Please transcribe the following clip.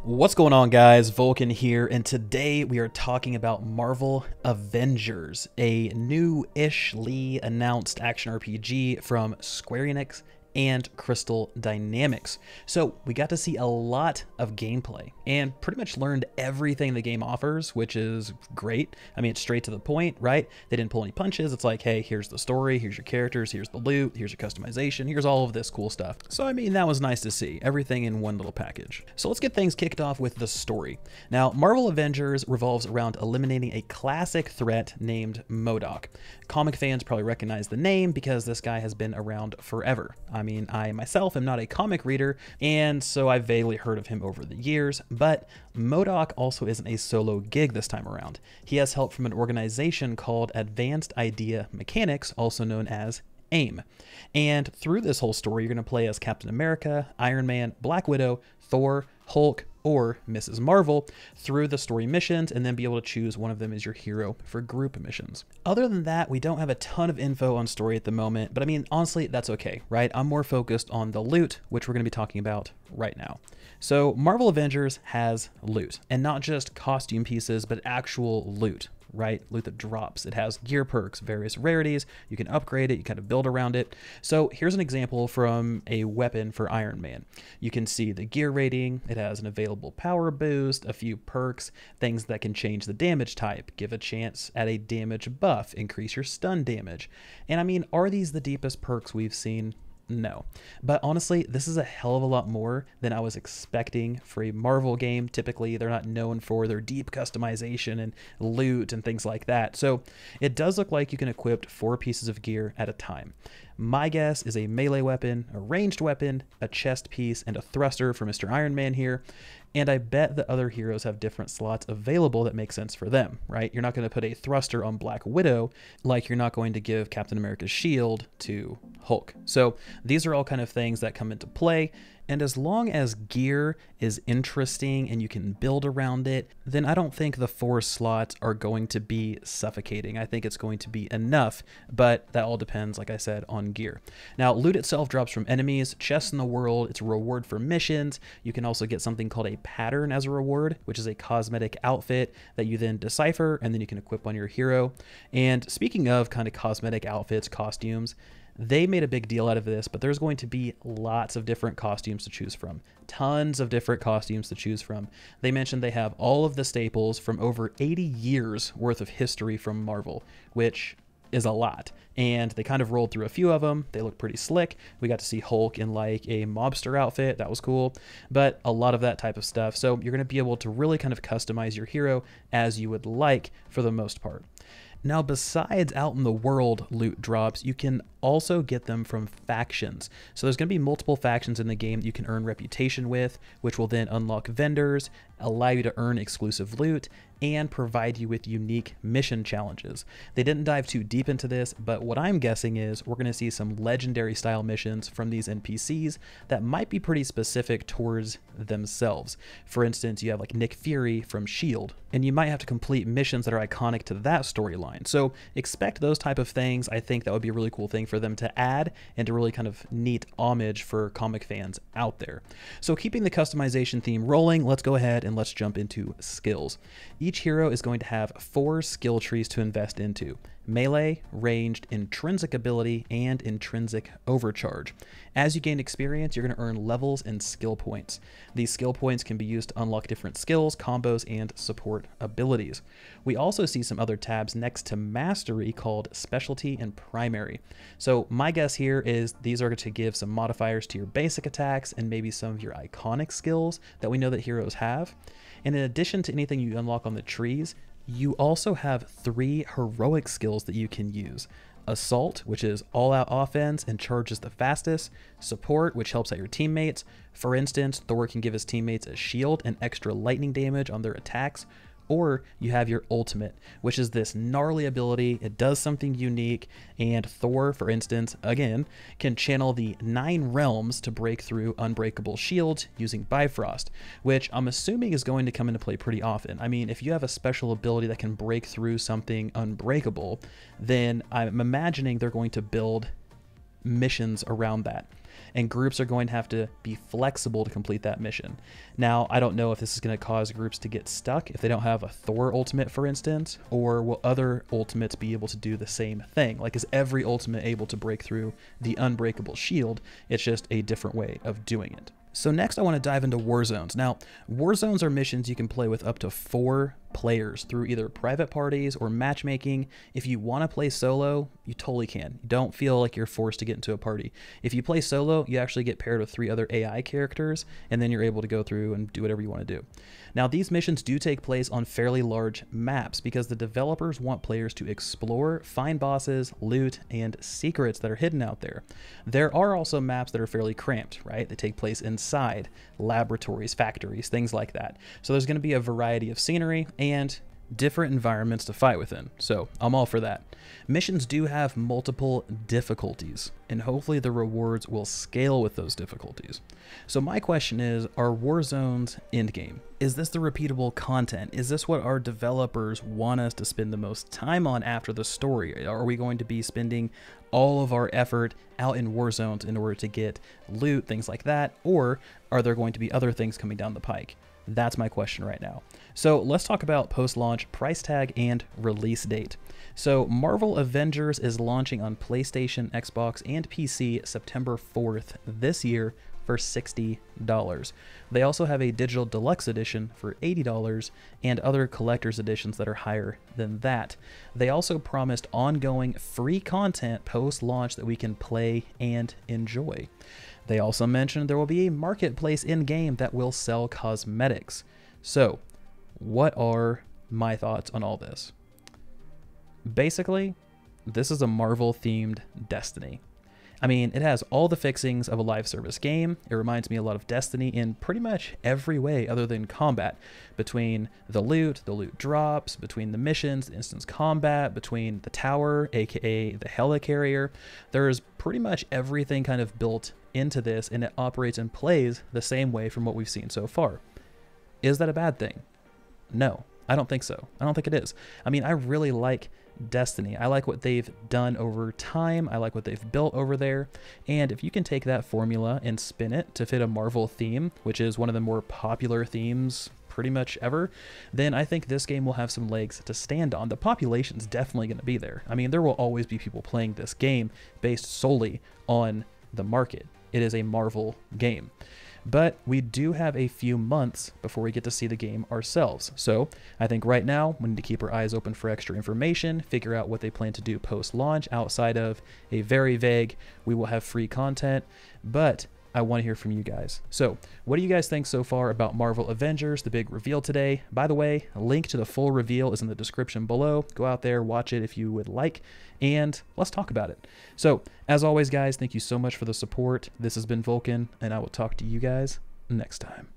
What's going on, guys? Vulkan here, and today we are talking about Marvel Avengers, a new-ishly announced action RPG from Square Enix and Crystal Dynamics. So we got to see a lot of gameplay and pretty much learned everything the game offers, which is great. I mean, it's straight to the point, right? They didn't pull any punches. It's like, hey, here's the story, here's your characters, here's the loot, here's your customization, here's all of this cool stuff. So I mean, that was nice to see, everything in one little package. So let's get things kicked off with the story. Now, Marvel Avengers revolves around eliminating a classic threat named MODOK. Comic fans probably recognize the name because this guy has been around forever. I mean, I myself am not a comic reader, and so I've vaguely heard of him over the years, but MODOK also isn't a solo gig this time around. He has help from an organization called Advanced Idea Mechanics, also known as AIM. And through this whole story, you're going to play as Captain America, Iron Man, Black Widow, Thor, Hulk, or Mrs. Marvel through the story missions, and then be able to choose one of them as your hero for group missions. Other than that, we don't have a ton of info on story at the moment, but I mean, honestly, that's okay, right? I'm more focused on the loot, which we're going to be talking about right now. So Marvel Avengers has loot, and not just costume pieces, but actual loot. Right? Loot that drops. It has gear perks, various rarities. You can upgrade it, you kind of build around it. So here's an example from a weapon for Iron Man. You can see the gear rating. It has an available power boost, a few perks, things that can change the damage type, give a chance at a damage buff, increase your stun damage. And I mean, are these the deepest perks we've seen? No. But honestly, this is a hell of a lot more than I was expecting for a Marvel game. Typically, they're not known for their deep customization and loot and things like that. So it does look like you can equip 4 pieces of gear at a time. My guess is a melee weapon, a ranged weapon, a chest piece, and a thruster for Mr. Iron Man here. And I bet the other heroes have different slots available that make sense for them, right? You're not going to put a thruster on Black Widow like you're not going to give Captain America's shield to Hulk. So these are all kind of things that come into play. And as long as gear is interesting and you can build around it, then I don't think the 4 slots are going to be suffocating. I think it's going to be enough, but that all depends, like I said, on gear. Now, loot itself drops from enemies, chests in the world. It's a reward for missions. You can also get something called a pattern as a reward, which is a cosmetic outfit that you then decipher and then you can equip on your hero. And speaking of kind of cosmetic outfits, costumes, they made a big deal out of this, but there's going to be lots of different costumes to choose from. Tons of different costumes to choose from. They mentioned they have all of the staples from over 80 years worth of history from Marvel, which is a lot. And they kind of rolled through a few of them. They look pretty slick. We got to see Hulk in like a mobster outfit. That was cool. But a lot of that type of stuff. So you're going to be able to really kind of customize your hero as you would like for the most part. Now, besides out in the world loot drops, you can also get them from factions. So there's going to be multiple factions in the game that you can earn reputation with, which will then unlock vendors, allow you to earn exclusive loot, and provide you with unique mission challenges. They didn't dive too deep into this, but what I'm guessing is we're going to see some legendary style missions from these NPCs that might be pretty specific towards themselves. For instance, you have like Nick Fury from S.H.I.E.L.D., and you might have to complete missions that are iconic to that storyline. So expect those type of things. I think that would be a really cool thing for them to add and to really kind of neat homage for comic fans out there. So keeping the customization theme rolling, let's go ahead and let's jump into skills. Each hero is going to have 4 skill trees to invest into: melee, ranged, intrinsic ability, and intrinsic overcharge. As you gain experience, you're going to earn levels and skill points. These skill points can be used to unlock different skills, combos, and support abilities. We also see some other tabs next to mastery called specialty and primary. So my guess here is these are going to give some modifiers to your basic attacks and maybe some of your iconic skills that we know that heroes have. And in addition to anything you unlock on the trees, you also have 3 heroic skills that you can use. Assault, which is all-out offense and charges the fastest. Support, which helps out your teammates. For instance, Thor can give his teammates a shield and extra lightning damage on their attacks. Or you have your ultimate, which is this gnarly ability. It does something unique, and Thor, for instance, again, can channel the 9 realms to break through unbreakable shields using Bifrost, which I'm assuming is going to come into play pretty often. I mean, if you have a special ability that can break through something unbreakable, then I'm imagining they're going to build missions around that. And groups are going to have to be flexible to complete that mission. Now, I don't know if this is going to cause groups to get stuck if they don't have a Thor ultimate, for instance, or will other ultimates be able to do the same thing? Like, is every ultimate able to break through the unbreakable shield? It's just a different way of doing it. So next I want to dive into war zones. Now, war zones are missions you can play with up to 4 players through either private parties or matchmaking. If you want to play solo, you totally can. You don't feel like you're forced to get into a party. If you play solo, you actually get paired with 3 other AI characters, and then you're able to go through and do whatever you want to do. Now, these missions do take place on fairly large maps because the developers want players to explore, find bosses, loot, and secrets that are hidden out there. There are also maps that are fairly cramped, right? They take place inside laboratories, factories, things like that. So there's going to be a variety of scenery and different environments to fight within. So I'm all for that. Missions do have multiple difficulties, and hopefully the rewards will scale with those difficulties. So my question is, are war zones endgame? Is this the repeatable content? Is this what our developers want us to spend the most time on after the story? Are we going to be spending all of our effort out in war zones in order to get loot, things like that? Or are there going to be other things coming down the pike? That's my question right now. So let's talk about post-launch price tag and release date. So Marvel Avengers is launching on PlayStation, Xbox, and PC September 4th this year for $60. They also have a digital deluxe edition for $80 and other collector's editions that are higher than that. They also promised ongoing free content post-launch that we can play and enjoy. They also mentioned there will be a marketplace in-game that will sell cosmetics. So, what are my thoughts on all this? Basically, this is a Marvel-themed Destiny. I mean, it has all the fixings of a live service game. It reminds me a lot of Destiny in pretty much every way other than combat. Between the loot drops, between the missions, the instance combat, between the tower, aka the helicarrier. There's pretty much everything kind of built into this, and it operates and plays the same way from what we've seen so far. Is that a bad thing? No, I don't think so. I don't think it is. I mean, I really like Destiny. I like what they've done over time. I like what they've built over there. And if you can take that formula and spin it to fit a Marvel theme, which is one of the more popular themes pretty much ever, then I think this game will have some legs to stand on. The population's definitely going to be there. I mean, there will always be people playing this game based solely on the market. It is a Marvel game. But we do have a few months before we get to see the game ourselves. So I think right now we need to keep our eyes open for extra information, figure out what they plan to do post-launch outside of a very vague, we will have free content, but I want to hear from you guys. So what do you guys think so far about Marvel Avengers, the big reveal today? By the way, a link to the full reveal is in the description below. Go out there, watch it if you would like, and let's talk about it. So as always, guys, thank you so much for the support. This has been Vulkan, and I will talk to you guys next time.